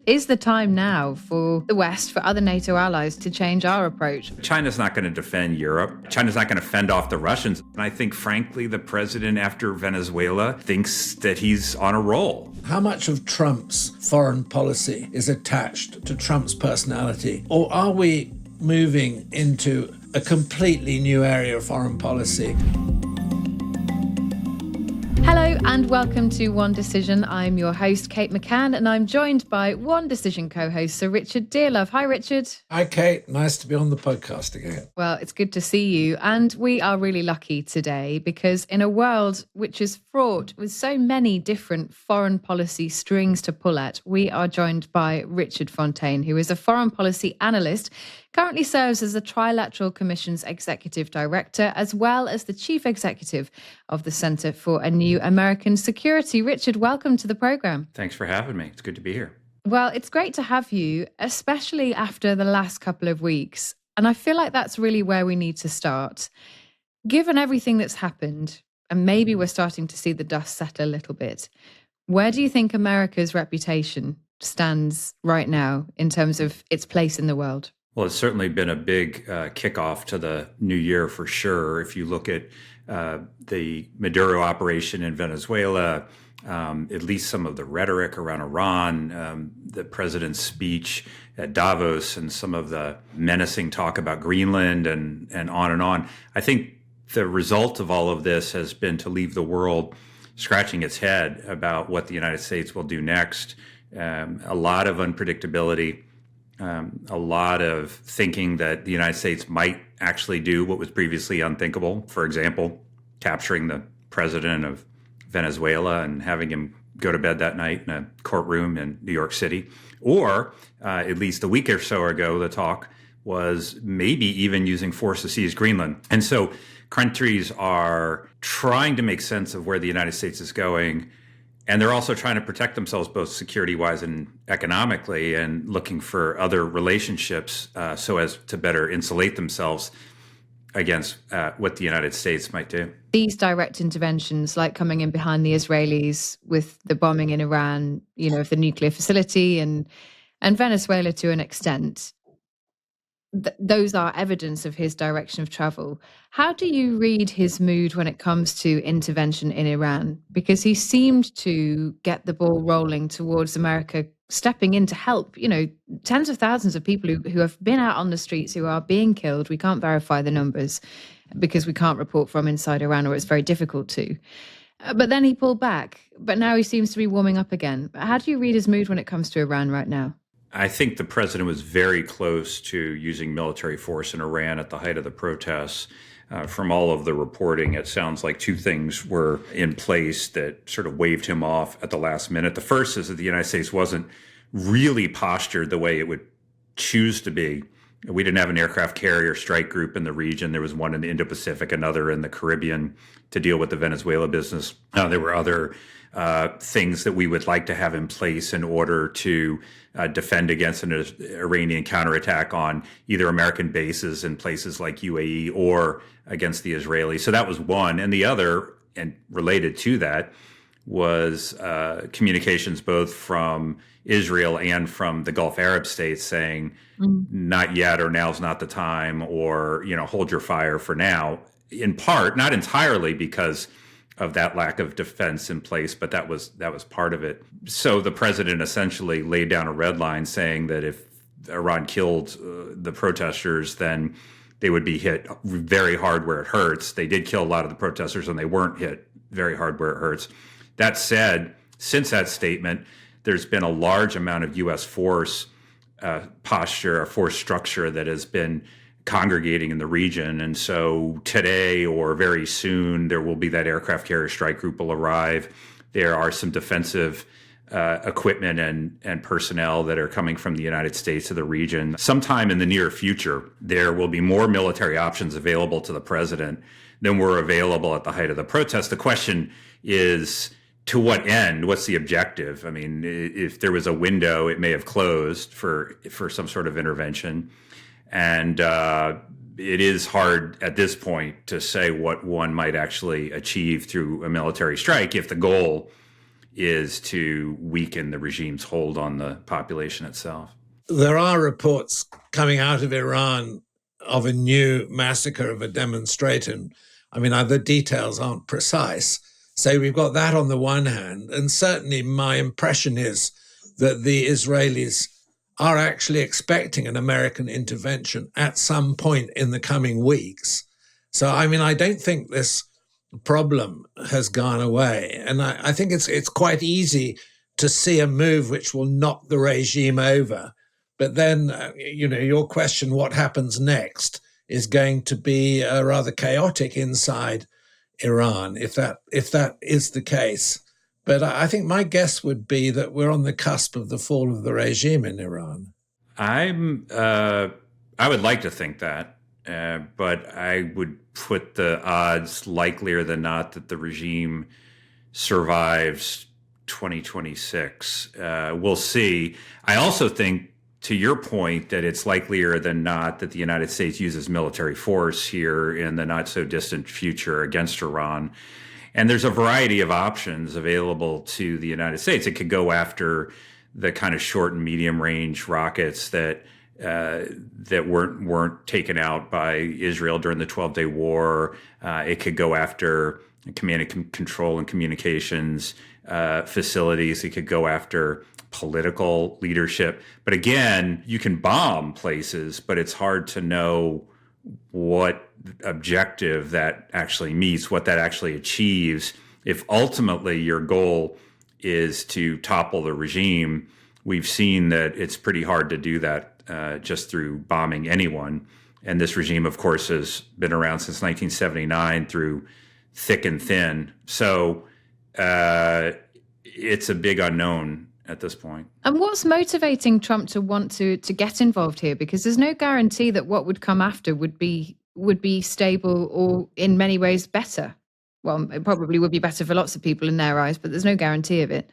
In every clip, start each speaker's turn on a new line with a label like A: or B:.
A: Is the time now for the West, for other NATO allies to change our approach?
B: China's not going to defend Europe. China's not going to fend off the Russians. And I think, frankly, the president after Venezuela thinks that he's on a roll.
C: How much of Trump's foreign policy is attached to Trump's personality? Or are we moving into a completely new area of foreign policy?
A: Hello and welcome to One Decision. I'm your host, Kate McCann, and I'm joined by One Decision co-host, Sir Richard Dearlove. Hi, Richard.
C: Hi, Kate. Nice to be on the podcast again.
A: Well, it's good to see you. And we are really lucky today because in a world which is fraught with so many different foreign policy strings to pull at, we are joined by Richard Fontaine, who is a foreign policy analyst, currently serves as the Trilateral Commission's Executive Director, as well as the Chief Executive of the Center for a New American Security. Richard, welcome to the program.
B: Thanks for having me. It's good to be here.
A: Well, it's great to have you, especially after the last couple of weeks. And I feel like that's really where we need to start. Given everything that's happened, and maybe we're starting to see the dust settle a little bit, where do you think America's reputation stands right now in terms of its place in the world?
B: Well, it's certainly been a big kickoff to the new year for sure. If you look at the Maduro operation in Venezuela, at least some of the rhetoric around Iran, the president's speech at Davos, and some of the menacing talk about Greenland and on and on. I think the result of all of this has been to leave the world scratching its head about what the United States will do next. A lot of unpredictability. A lot of thinking that the United States might actually do what was previously unthinkable. For example, capturing the president of Venezuela and having him go to bed that night in a courtroom in New York City. Or, at least a week or so ago, the talk was maybe even using force to seize Greenland. And so countries are trying to make sense of where the United States is going. And they're also trying to protect themselves both security-wise and economically, and looking for other relationships so as to better insulate themselves against what the United States might do.
A: These direct interventions, like coming in behind the Israelis with the bombing in Iran, of the nuclear facility, and Venezuela to an extent, those are evidence of his direction of travel. How do you read his mood when it comes to intervention in Iran? Because he seemed to get the ball rolling towards America stepping in to help, tens of thousands of people who have been out on the streets, who are being killed. We can't verify the numbers because we can't report from inside Iran, or it's very difficult to. But then he pulled back. But now he seems to be warming up again. How do you read his mood when it comes to Iran right now?
B: I think the president was very close to using military force in Iran at the height of the protests. From all of the reporting, it sounds like two things were in place that sort of waved him off at the last minute. The first is that the United States wasn't really postured the way it would choose to be. We didn't have an aircraft carrier strike group in the region. There was one in the Indo-Pacific, another in the Caribbean to deal with the Venezuela business. There were other things that we would like to have in place in order to defend against an Iranian counterattack on either American bases in places like UAE or against the Israelis. So that was one. And the other, and related to that, was communications both from Israel and from the Gulf Arab states saying, not yet, or now's not the time, or, hold your fire for now, in part, not entirely because of that lack of defense in place, but that was part of it. So the president essentially laid down a red line saying that if Iran killed the protesters, then they would be hit very hard where it hurts. They did kill a lot of the protesters, and they weren't hit very hard where it hurts. That said, since that statement, there's been a large amount of U.S. force posture, or force structure that has been congregating in the region. And so today or very soon, there will be that aircraft carrier strike group will arrive. There are some defensive equipment and personnel that are coming from the United States to the region. Sometime in the near future, there will be more military options available to the president than were available at the height of the protest. The question is, to what end? What's the objective? I mean, if there was a window, it may have closed for some sort of intervention. And it is hard at this point to say what one might actually achieve through a military strike if the goal is to weaken the regime's hold on the population itself.
C: There are reports coming out of Iran of a new massacre of a demonstrator. I mean, the details aren't precise. So we've got that on the one hand. And certainly my impression is that the Israelis are actually expecting an American intervention at some point in the coming weeks. So, I mean, I don't think this problem has gone away. And I think it's quite easy to see a move which will knock the regime over. But then, your question, what happens next, is going to be rather chaotic inside Iran, if that is the case. But I think my guess would be that we're on the cusp of the fall of the regime in Iran.
B: I would like to think that, but I would put the odds likelier than not that the regime survives 2026. We'll see. I also think, to your point, that it's likelier than not that the United States uses military force here in the not so distant future against Iran. And there's a variety of options available to the United States. It could go after the kind of short and medium range rockets that weren't taken out by Israel during the 12-day war. It could go after command and control and communications facilities. It could go after political leadership. But again, you can bomb places, but it's hard to know what objective that actually meets, what that actually achieves. If ultimately your goal is to topple the regime, we've seen that it's pretty hard to do that just through bombing anyone. And this regime, of course, has been around since 1979 through thick and thin. So it's a big unknown at this point.
A: And what's motivating Trump to want to get involved here? Because there's no guarantee that what would come after would be stable or in many ways better. Well, it probably would be better for lots of people in their eyes, but there's no guarantee of it.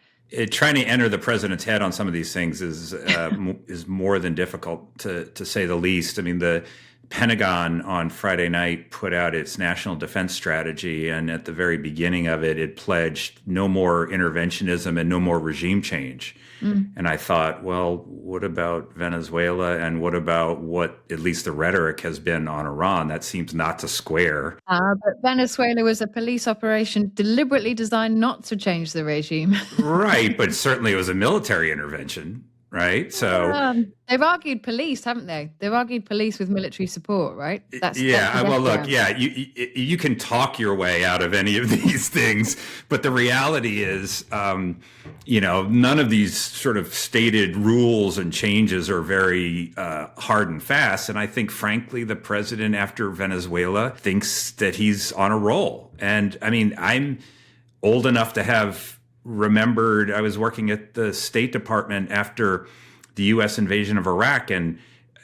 B: Trying to enter the president's head on some of these things is more than difficult, to say the least. I mean, the Pentagon on Friday night put out its national defense strategy, and at the very beginning of it, it pledged no more interventionism and no more regime change. And I thought, well, what about Venezuela, and what about what at least the rhetoric has been on Iran? That seems not to square.
A: But Venezuela was a police operation deliberately designed not to change the regime.
B: Right, but certainly it was a military intervention. Right. So
A: they've argued police, haven't they? They've argued police with military support, right?
B: That's well, look, you can talk your way out of any of these things, but the reality is, none of these sort of stated rules and changes are very hard and fast. And I think, frankly, the president after Venezuela thinks that he's on a roll. And I mean, I'm old enough to have remembered I was working at the State Department after the U.S. invasion of Iraq. And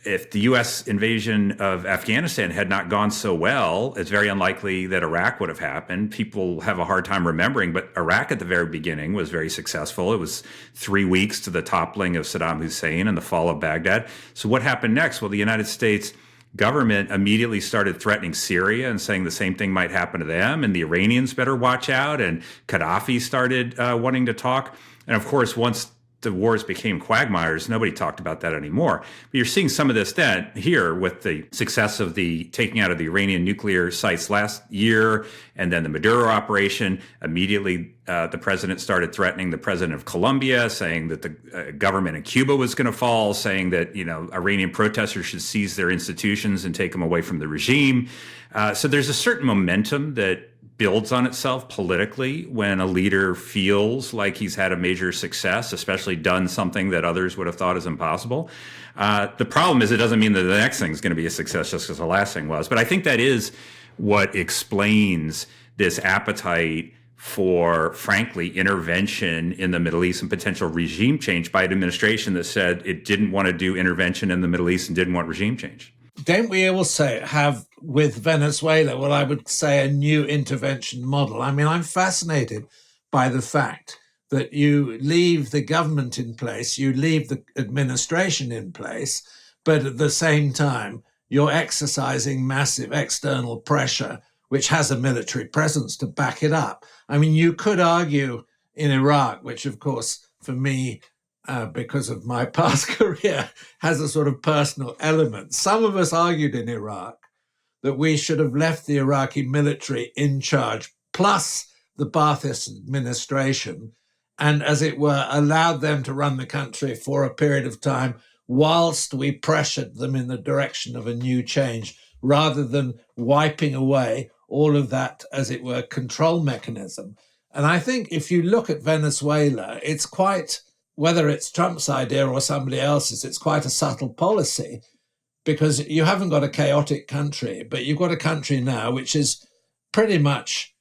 B: if the U.S. invasion of Afghanistan had not gone so well, it's very unlikely that Iraq would have happened. People have a hard time remembering, but Iraq at the very beginning was very successful. It was 3 weeks to the toppling of Saddam Hussein and the fall of Baghdad. So what happened next? Well, the United States government immediately started threatening Syria and saying the same thing might happen to them, and the Iranians better watch out, and Gaddafi started wanting to talk. And of course, once the wars became quagmires, nobody talked about that anymore. But you're seeing some of this then here with the success of the taking out of the Iranian nuclear sites last year, and then the Maduro operation. Immediately, the president started threatening the president of Colombia, saying that the government in Cuba was going to fall, saying that Iranian protesters should seize their institutions and take them away from the regime. So there's a certain momentum that builds on itself politically when a leader feels like he's had a major success, especially done something that others would have thought is impossible. The problem is it doesn't mean that the next thing is going to be a success just because the last thing was. But I think that is what explains this appetite for, frankly, intervention in the Middle East and potential regime change by an administration that said it didn't want to do intervention in the Middle East and didn't want regime change.
C: Don't we also have with Venezuela what I would say a new intervention model? I mean, I'm fascinated by the fact that you leave the government in place, you leave the administration in place, but at the same time, you're exercising massive external pressure, which has a military presence to back it up. I mean, you could argue in Iraq, which, of course, for me, because of my past career, has a sort of personal element. Some of us argued in Iraq that we should have left the Iraqi military in charge, plus the Ba'athist administration, and, as it were, allowed them to run the country for a period of time whilst we pressured them in the direction of a new change, rather than wiping away all of that, as it were, control mechanism. And I think if you look at Venezuela, it's quite, whether it's Trump's idea or somebody else's, it's quite a subtle policy, because you haven't got a chaotic country, but you've got a country now which is pretty much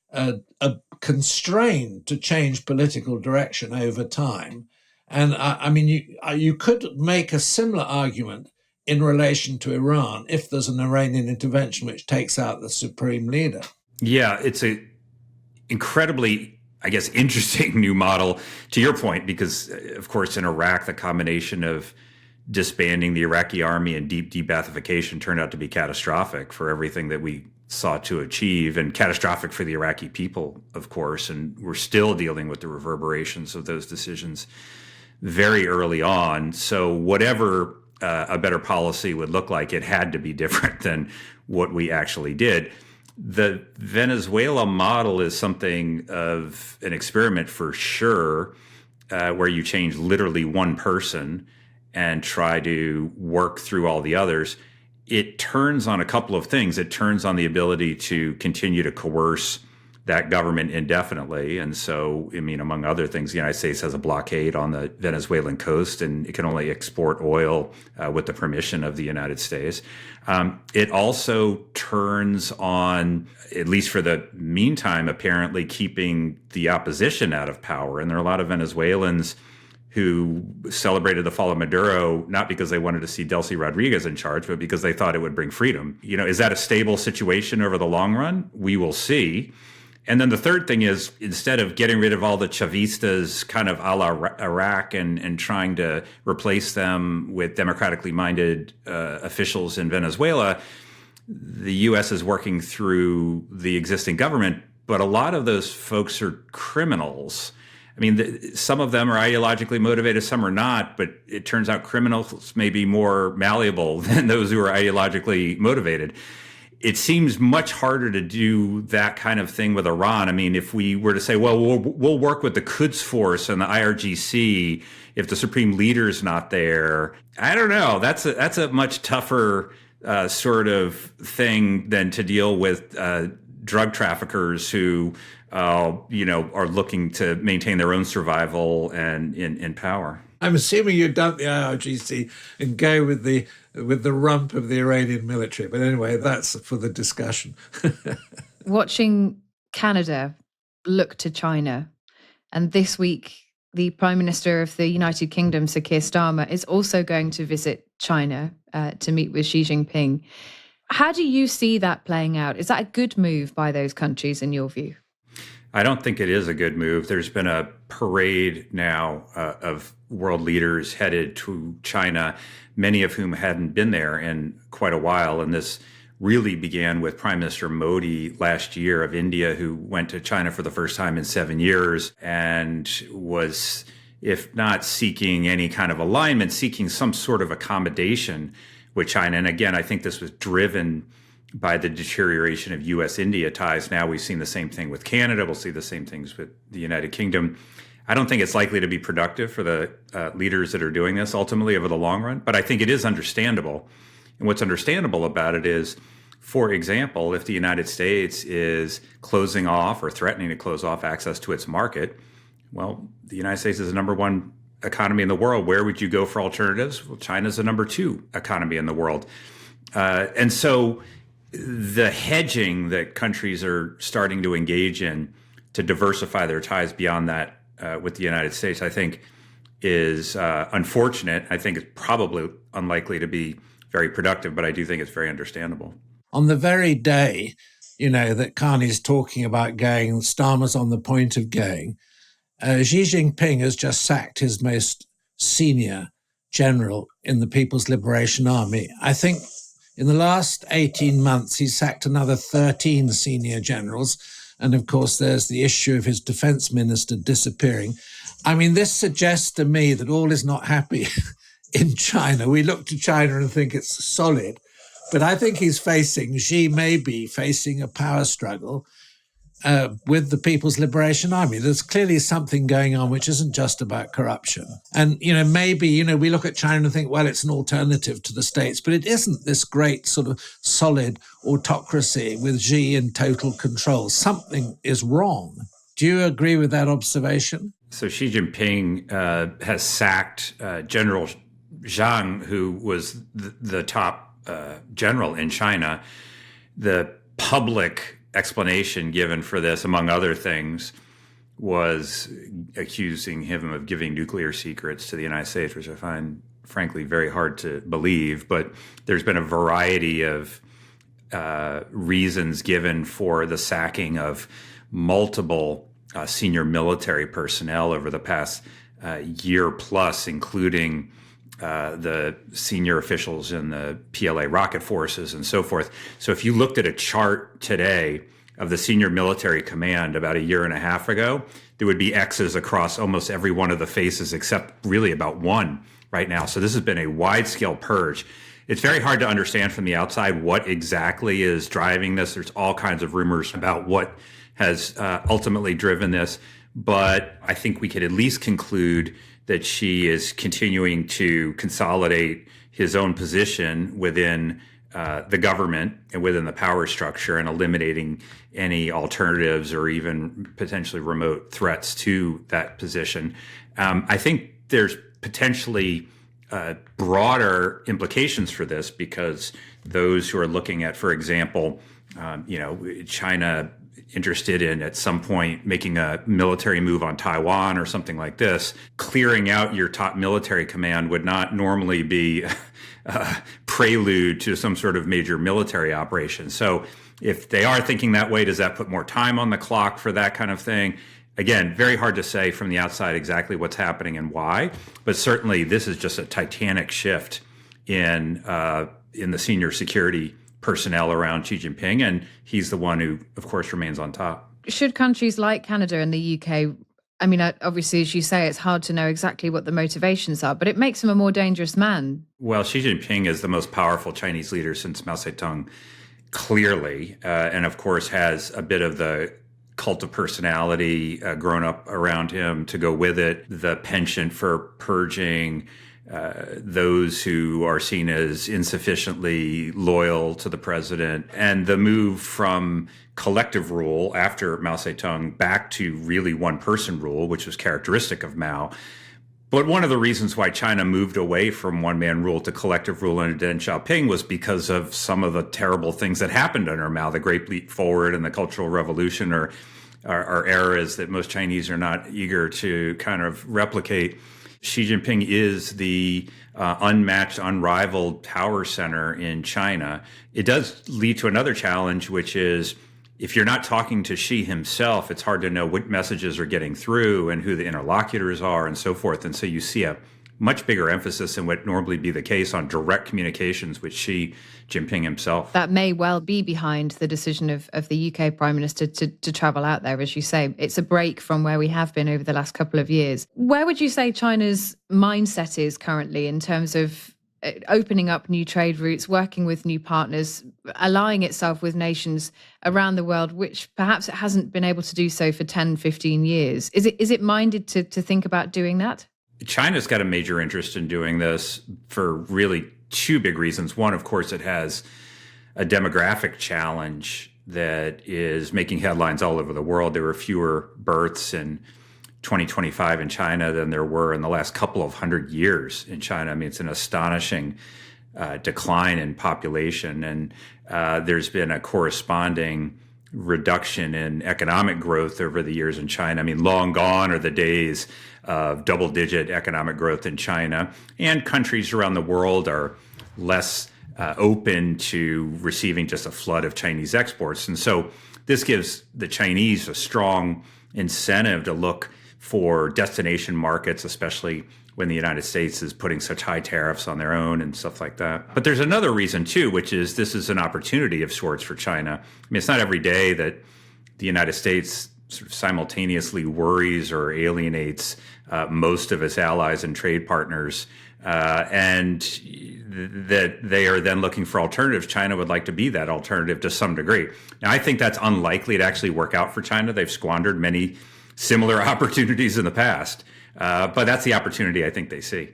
C: constrained to change political direction over time. And I mean, you could make a similar argument in relation to Iran if there's an Iranian intervention which takes out the supreme leader.
B: Yeah, it's a incredibly, I guess, interesting new model, to your point, because, of course, in Iraq, the combination of disbanding the Iraqi army and deep de-Baathification turned out to be catastrophic for everything that we sought to achieve, and catastrophic for the Iraqi people, of course. And we're still dealing with the reverberations of those decisions very early on. So whatever a better policy would look like, it had to be different than what we actually did. The Venezuela model is something of an experiment for sure, where you change literally one person and try to work through all the others. It turns on a couple of things. It turns on the ability to continue to coerce that government indefinitely. And so, I mean, among other things, the United States has a blockade on the Venezuelan coast, and it can only export oil with the permission of the United States. It also turns on, at least for the meantime, apparently keeping the opposition out of power. And there are a lot of Venezuelans who celebrated the fall of Maduro, not because they wanted to see Delcy Rodriguez in charge, but because they thought it would bring freedom. You know, is that a stable situation over the long run? We will see. And then the third thing is, instead of getting rid of all the Chavistas kind of a la Iraq and trying to replace them with democratically minded officials in Venezuela, the U.S. is working through the existing government, but a lot of those folks are criminals. I mean, some of them are ideologically motivated, some are not, but it turns out criminals may be more malleable than those who are ideologically motivated. It seems much harder to do that kind of thing with Iran. I mean, if we were to say, well, we'll work with the Quds Force and the IRGC if the supreme leader's not there, I don't know. That's a much tougher sort of thing than to deal with drug traffickers who are looking to maintain their own survival and in power.
C: I'm assuming you dump the IRGC and go with the rump of the Iranian military. But anyway, that's for the discussion.
A: Watching Canada look to China, and this week the Prime Minister of the United Kingdom, Sir Keir Starmer, is also going to visit China to meet with Xi Jinping. How do you see that playing out? Is that a good move by those countries in your view?
B: I don't think it is a good move. There's been a parade now of world leaders headed to China, many of whom hadn't been there in quite a while. And this really began with Prime Minister Modi last year of India, who went to China for the first time in 7 years and was, if not seeking any kind of alignment, seeking some sort of accommodation with China. And again, I think this was driven by the deterioration of U.S.-India ties. Now we've seen the same thing with Canada. We'll see the same things with the United Kingdom. I don't think it's likely to be productive for the leaders that are doing this ultimately over the long run, but I think it is understandable. And what's understandable about it is, for example, if the United States is closing off or threatening to close off access to its market, well, the United States is the number one economy in the world. Where would you go for alternatives? Well, China's the number two economy in the world. And so the hedging that countries are starting to engage in to diversify their ties beyond that with the United States, I think is unfortunate. I think it's probably unlikely to be very productive, but I do think it's very understandable.
C: On the very day, that Carney's talking about going, Starmer's on the point of going, Xi Jinping has just sacked his most senior general in the People's Liberation Army. I think in the last 18 months, he's sacked another 13 senior generals. And of course, there's the issue of his defense minister disappearing. I mean, this suggests to me that all is not happy in China. We look to China and think it's solid, but I think Xi may be facing a power struggle with the People's Liberation Army. There's clearly something going on which isn't just about corruption. And, maybe, we look at China and think, well, it's an alternative to the States, but it isn't this great sort of solid autocracy with Xi in total control. Something is wrong. Do you agree with that observation?
B: So Xi Jinping has sacked General Zhang, who was the top general in China. The public explanation given for this, among other things, was accusing him of giving nuclear secrets to the United States, which I find, frankly, very hard to believe. But there's been a variety of reasons given for the sacking of multiple senior military personnel over the past year plus, including the senior officials in the PLA rocket forces and so forth. So if you looked at a chart today of the senior military command about a year and a half ago, there would be X's across almost every one of the faces except really about one right now. So this has been a wide-scale purge. It's very hard to understand from the outside what exactly is driving this. There's all kinds of rumors about what has ultimately driven this. But I think we could at least conclude that Xi is continuing to consolidate his own position within the government and within the power structure and eliminating any alternatives or even potentially remote threats to that position. I think there's potentially broader implications for this because those who are looking at, for example, China interested in at some point making a military move on Taiwan or something like this, clearing out your top military command would not normally be prelude to some sort of major military operation. So if they are thinking that way, does that put more time on the clock for that kind of thing? Again, very hard to say from the outside exactly what's happening and why, but certainly this is just a titanic shift in the senior security personnel around Xi Jinping, and he's the one who, of course, remains on top.
A: Should countries like Canada and the UK, I mean, obviously, as you say, it's hard to know exactly what the motivations are, but it makes him a more dangerous man.
B: Well, Xi Jinping is the most powerful Chinese leader since Mao Zedong, clearly, and of course has a bit of the cult of personality grown up around him to go with it, the penchant for purging those who are seen as insufficiently loyal to the president, and the move from collective rule after Mao Zedong back to really one-person rule, which was characteristic of Mao. But one of the reasons why China moved away from one-man rule to collective rule under Deng Xiaoping was because of some of the terrible things that happened under Mao. The Great Leap Forward and the Cultural Revolution are eras that most Chinese are not eager to kind of replicate. Xi Jinping is the unmatched, unrivaled power center in China. It does lead to another challenge, which is if you're not talking to Xi himself, it's hard to know what messages are getting through and who the interlocutors are and so forth. And so you see a much bigger emphasis than would normally be the case on direct communications with Xi Jinping himself.
A: That may well be behind the decision of the UK Prime Minister to travel out there, as you say. It's a break from where we have been over the last couple of years. Where would you say China's mindset is currently in terms of opening up new trade routes, working with new partners, allying itself with nations around the world, which perhaps it hasn't been able to do so for 10, 15 years? Is it minded to think about doing that?
B: China's got a major interest in doing this for really two big reasons. One, of course, it has a demographic challenge that is making headlines all over the world. There were fewer births in 2025 in China than there were in the last couple of hundred years in China. I mean, it's an astonishing decline in population, and there's been a corresponding reduction in economic growth over the years in China. I mean, long gone are the days of double-digit economic growth in China, and countries around the world are less open to receiving just a flood of Chinese exports. And so this gives the Chinese a strong incentive to look for destination markets, especially when the United States is putting such high tariffs on their own and stuff like that. But there's another reason, too, which is this is an opportunity of sorts for China. I mean, it's not every day that the United States sort of simultaneously worries or alienates most of its allies and trade partners, and that they are then looking for alternatives. China would like to be that alternative to some degree. Now, I think that's unlikely to actually work out for China. They've squandered many similar opportunities in the past, but that's the opportunity I think they see.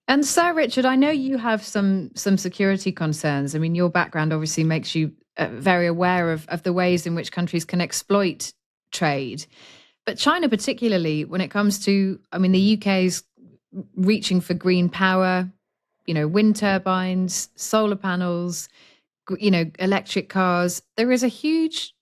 A: And Sir Richard, I know you have some security concerns. I mean, your background obviously makes you very aware of the ways in which countries can exploit trade. But China particularly, when it comes to, I mean, the UK's reaching for green power, wind turbines, solar panels, electric cars. There is a huge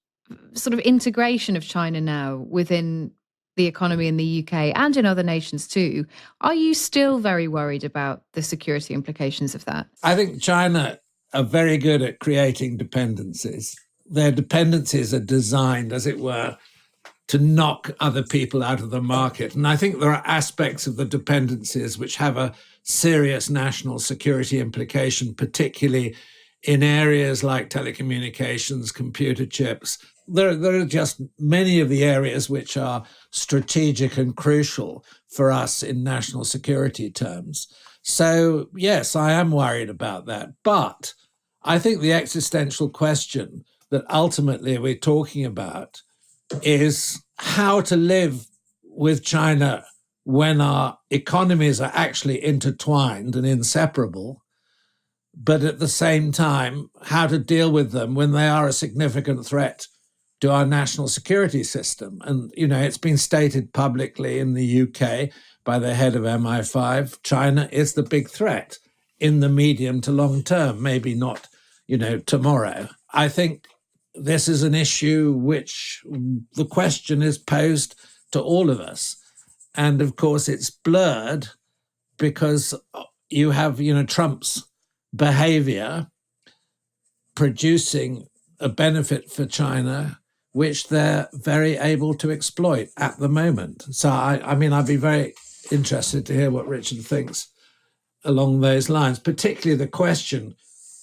A: sort of integration of China now within the economy in the UK and in other nations too. Are you still very worried about the security implications of that?
C: I think China are very good at creating dependencies. Their dependencies are designed, as it were, to knock other people out of the market. And I think there are aspects of the dependencies which have a serious national security implication, particularly in areas like telecommunications, computer chips. There are just many of the areas which are strategic and crucial for us in national security terms. So, yes, I am worried about that. But I think the existential question that ultimately we're talking about is how to live with China when our economies are actually intertwined and inseparable, but at the same time, how to deal with them when they are a significant threat to our national security system. And, it's been stated publicly in the UK by the head of MI5, China is the big threat in the medium to long term, maybe not, tomorrow. I think this is an issue which the question is posed to all of us. And of course, it's blurred because you have, Trump's behavior producing a benefit for China, which they're very able to exploit at the moment. So, I'd be very interested to hear what Richard thinks along those lines, particularly the question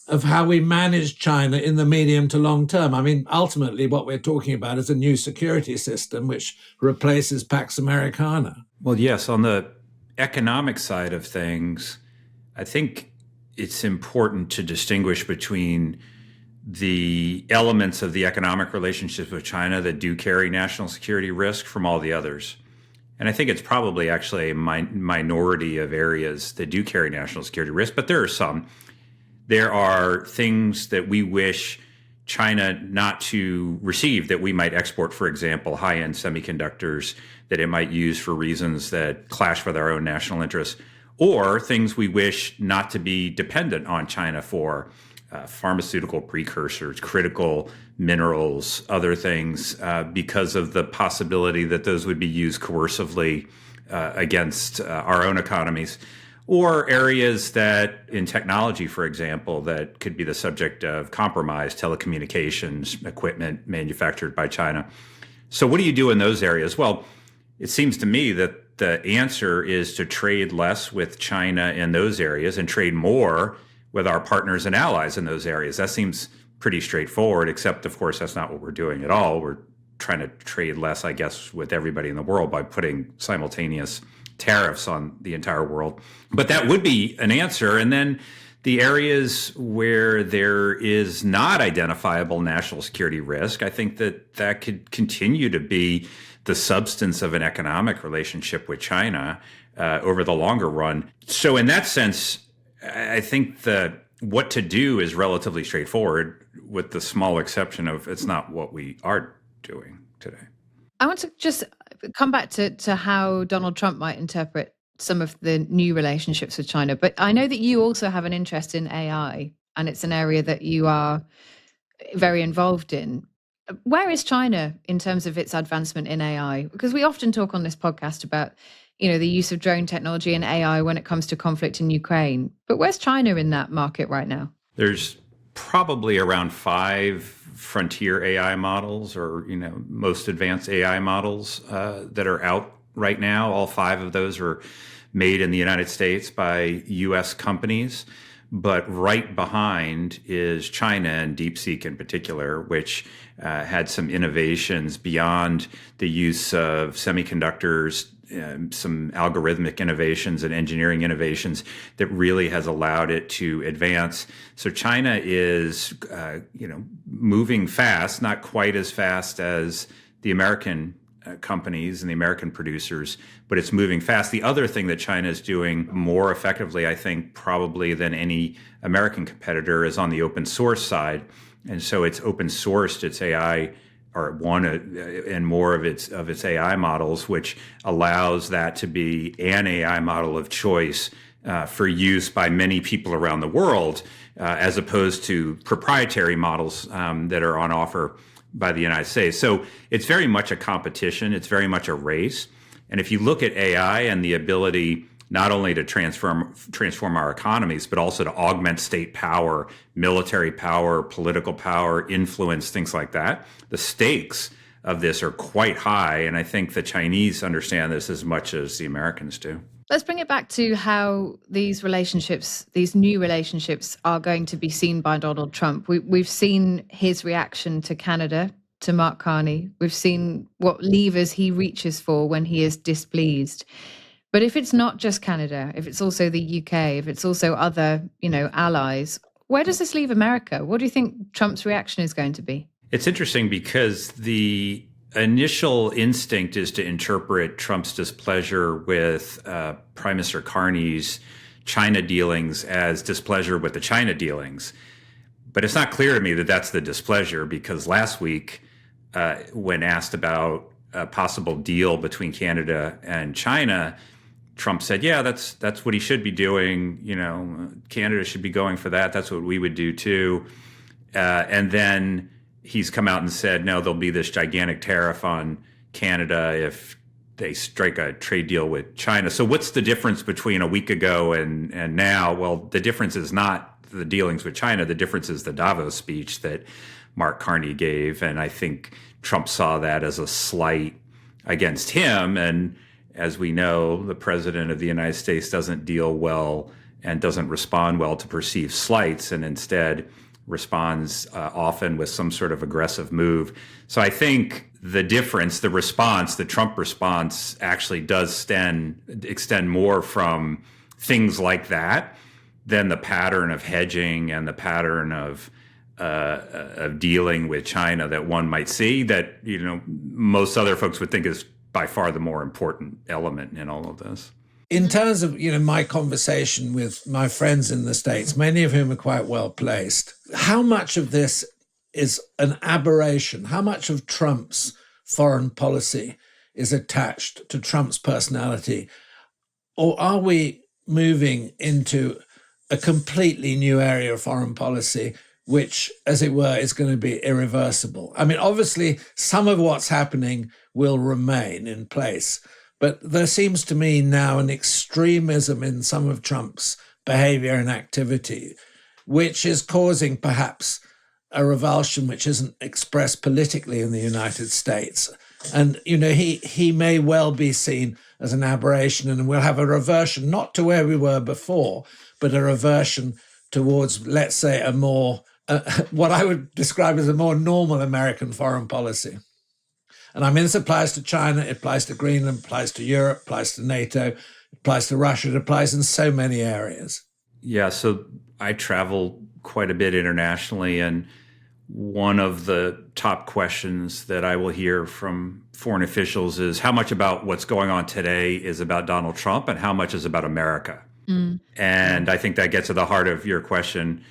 C: of how we manage China in the medium to long term. Ultimately, what we're talking about is a new security system which replaces Pax Americana.
B: Well, yes, on the economic side of things, I think it's important to distinguish between the elements of the economic relationships with China that do carry national security risk from all the others. And I think it's probably actually a minority of areas that do carry national security risk, but there are some. There are things that we wish China not to receive that we might export, for example, high-end semiconductors that it might use for reasons that clash with our own national interests, or things we wish not to be dependent on China for, pharmaceutical precursors, critical minerals, other things, because of the possibility that those would be used coercively against our own economies. Or areas that in technology, for example, that could be the subject of compromise, telecommunications, equipment manufactured by China. So what do you do in those areas? Well, it seems to me that the answer is to trade less with China in those areas and trade more with our partners and allies in those areas. That seems pretty straightforward, except, of course, that's not what we're doing at all. We're trying to trade less, I guess, with everybody in the world by putting simultaneous tariffs on the entire world. But that would be an answer. And then the areas where there is not identifiable national security risk, I think that could continue to be the substance of an economic relationship with China over the longer run. So in that sense, I think that what to do is relatively straightforward, with the small exception of it's not what we are doing today.
A: I want to just come back to how Donald Trump might interpret some of the new relationships with China. But I know that you also have an interest in AI, and it's an area that you are very involved in. Where is China in terms of its advancement in AI? Because we often talk on this podcast about, the use of drone technology and AI when it comes to conflict in Ukraine. But where's China in that market right now?
B: There's probably around 5 frontier AI models, or most advanced AI models that are out right now. All 5 of those are made in the United States by U.S. companies. But right behind is China and DeepSeek in particular, which had some innovations beyond the use of semiconductors, some algorithmic innovations and engineering innovations that really has allowed it to advance. So China is, moving fast, not quite as fast as the American companies and the American producers, but it's moving fast. The other thing that China is doing more effectively, I think, probably than any American competitor is on the open source side. And so it's open sourced its AI, or one and more of its AI models, which allows that to be an AI model of choice for use by many people around the world, as opposed to proprietary models that are on offer by the United States. So it's very much a competition. It's very much a race. And if you look at AI and the ability not only to transform our economies, but also to augment state power, military power, political power, influence, things like that, the stakes of this are quite high. And I think the Chinese understand this as much as the Americans do.
A: Let's bring it back to how these relationships, these new relationships, are going to be seen by Donald Trump. We've seen his reaction to Canada, to Mark Carney. We've seen what levers he reaches for when he is displeased. But if it's not just Canada, if it's also the UK, if it's also other, allies, where does this leave America? What do you think Trump's reaction is going to be?
B: It's interesting because the initial instinct is to interpret Trump's displeasure with Prime Minister Carney's China dealings as displeasure with the China dealings. But it's not clear to me that that's the displeasure, because last week, when asked about a possible deal between Canada and China, Trump said, yeah, that's what he should be doing. Canada should be going for that. That's what we would do too. And then he's come out and said, no, there'll be this gigantic tariff on Canada if they strike a trade deal with China. So what's the difference between a week ago and now? Well, the difference is not the dealings with China. The difference is the Davos speech that Mark Carney gave. And I think Trump saw that as a slight against him. And as we know, the president of the United States doesn't deal well and doesn't respond well to perceived slights, and instead responds often with some sort of aggressive move. So I think the difference, the response, the Trump response actually does extend more from things like that than the pattern of hedging and the pattern of dealing with China that one might see, that most other folks would think is by far the more important element in all of this.
C: In terms of, my conversation with my friends in the States, many of whom are quite well placed, how much of this is an aberration? How much of Trump's foreign policy is attached to Trump's personality? Or are we moving into a completely new area of foreign policy, which, as it were, is going to be irreversible? I mean, obviously, some of what's happening will remain in place. But there seems to me now an extremism in some of Trump's behavior and activity, which is causing perhaps a revulsion which isn't expressed politically in the United States. And, he may well be seen as an aberration, and we'll have a reversion, not to where we were before, but a reversion towards, let's say, a more, what I would describe as a more normal American foreign policy. And I mean, this applies to China, it applies to Greenland, it applies to Europe, it applies to NATO, it applies to Russia, it applies in so many areas.
B: Yeah, so I travel quite a bit internationally, and one of the top questions that I will hear from foreign officials is how much about what's going on today is about Donald Trump and how much is about America? And I think that gets to the heart of your question.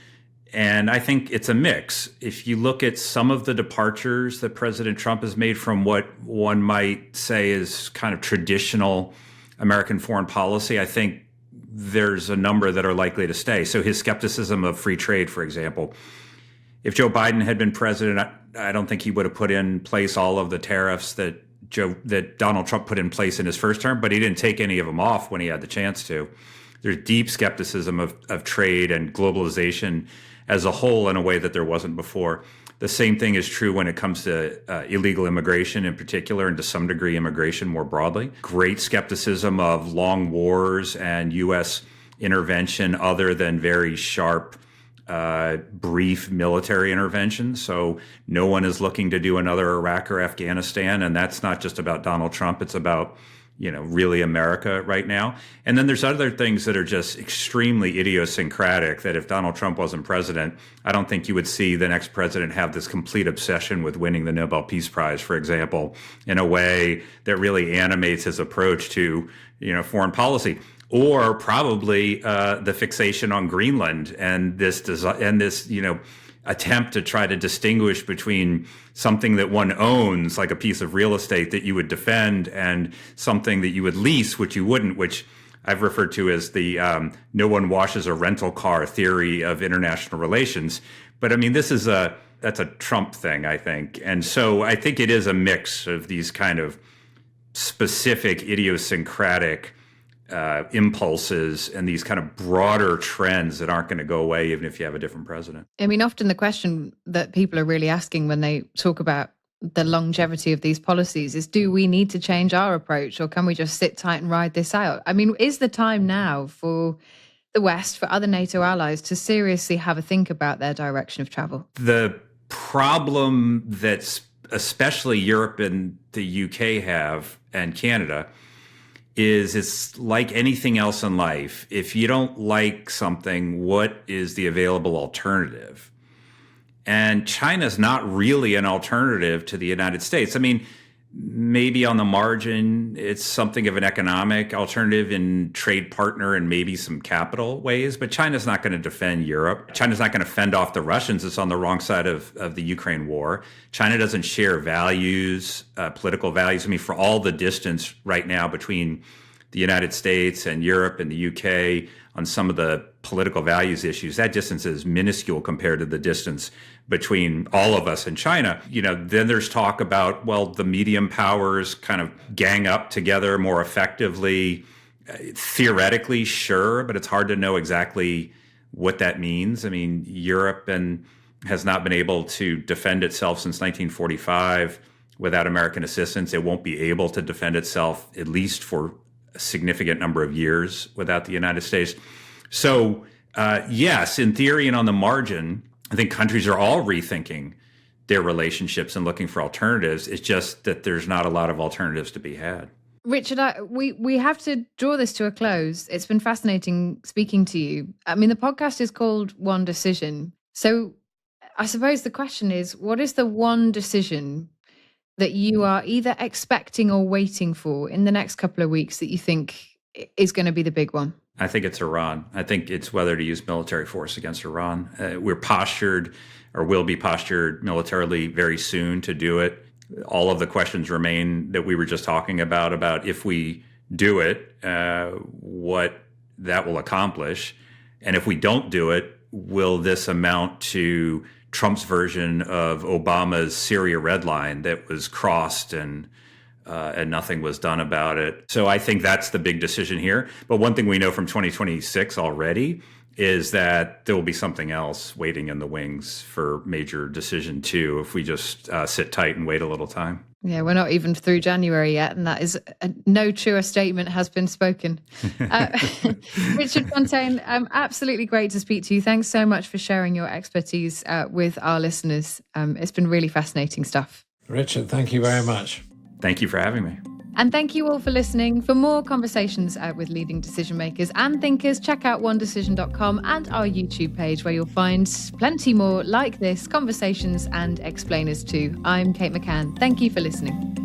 B: And I think it's a mix. If you look at some of the departures that President Trump has made from what one might say is kind of traditional American foreign policy, I think there's a number that are likely to stay. So his skepticism of free trade, for example. If Joe Biden had been president, I don't think he would have put in place all of the tariffs that Donald Trump put in place in his first term, but he didn't take any of them off when he had the chance to. There's deep skepticism of trade and globalization as a whole in a way that there wasn't before. The same thing is true when it comes to illegal immigration in particular, and to some degree immigration more broadly. Great skepticism of long wars and U.S. intervention other than very sharp, brief military intervention. So no one is looking to do another Iraq or Afghanistan. And that's not just about Donald Trump. It's about, really America right now. And then there's other things that are just extremely idiosyncratic that if Donald Trump wasn't president, I don't think you would see the next president have this complete obsession with winning the Nobel Peace Prize, for example, in a way that really animates his approach to, foreign policy. Or probably the fixation on Greenland and this attempt to try to distinguish between something that one owns, like a piece of real estate that you would defend, and something that you would lease, which you wouldn't, which I've referred to as the no one washes a rental car theory of international relations. But I mean, that's a Trump thing, I think. And so I think it is a mix of these kind of specific idiosyncratic impulses and these kind of broader trends that aren't going to go away even if you have a different president.
A: I mean, often the question that people are really asking when they talk about the longevity of these policies is, do we need to change our approach, or can we just sit tight and ride this out? I mean, is the time now for the West, for other NATO allies, to seriously have a think about their direction of travel?
B: The problem that's especially Europe and the UK have, and Canada, is it's like anything else in life. If you don't like something, what is the available alternative? And China's not really an alternative to the United States. I mean, maybe on the margin, it's something of an economic alternative in trade partner and maybe some capital ways, but China's not going to defend Europe. China's not going to fend off the Russians. It's on the wrong side of the Ukraine war. China doesn't share values, political values. I mean, for all the distance right now between the United States and Europe and the UK on some of the political values issues, that distance is minuscule compared to the distance between all of us and China. Then there's talk about, well, the medium powers kind of gang up together more effectively. Theoretically, sure, but it's hard to know exactly what that means. I mean, Europe has not been able to defend itself since 1945 without American assistance. It won't be able to defend itself, at least for a significant number of years, without the United States. So, yes, in theory and on the margin, I think countries are all rethinking their relationships and looking for alternatives. It's just that there's not a lot of alternatives to be had.
A: Richard, we have to draw this to a close. It's been fascinating speaking to you. I mean, the podcast is called One Decision. So I suppose the question is, what is the one decision that you are either expecting or waiting for in the next couple of weeks that you think is going to be the big one?
B: I think it's Iran. I think it's whether to use military force against Iran. We're postured, or will be postured militarily very soon to do it. All of the questions remain that we were just talking about if we do it, what that will accomplish. And if we don't do it, will this amount to Trump's version of Obama's Syria red line that was crossed and nothing was done about it? So I think that's the big decision here. But one thing we know from 2026 already is that there will be something else waiting in the wings for major decision two if we just sit tight and wait a little time.
A: Yeah, we're not even through January yet, and that is no truer statement has been spoken. Richard Fontaine, absolutely great to speak to you. Thanks so much for sharing your expertise with our listeners. It's been really fascinating stuff.
C: Richard, thank you very much.
B: Thank you for having me.
A: And thank you all for listening. For more conversations with leading decision makers and thinkers, check out onedecision.com and our YouTube page, where you'll find plenty more like this, conversations and explainers too. I'm Kate McCann. Thank you for listening.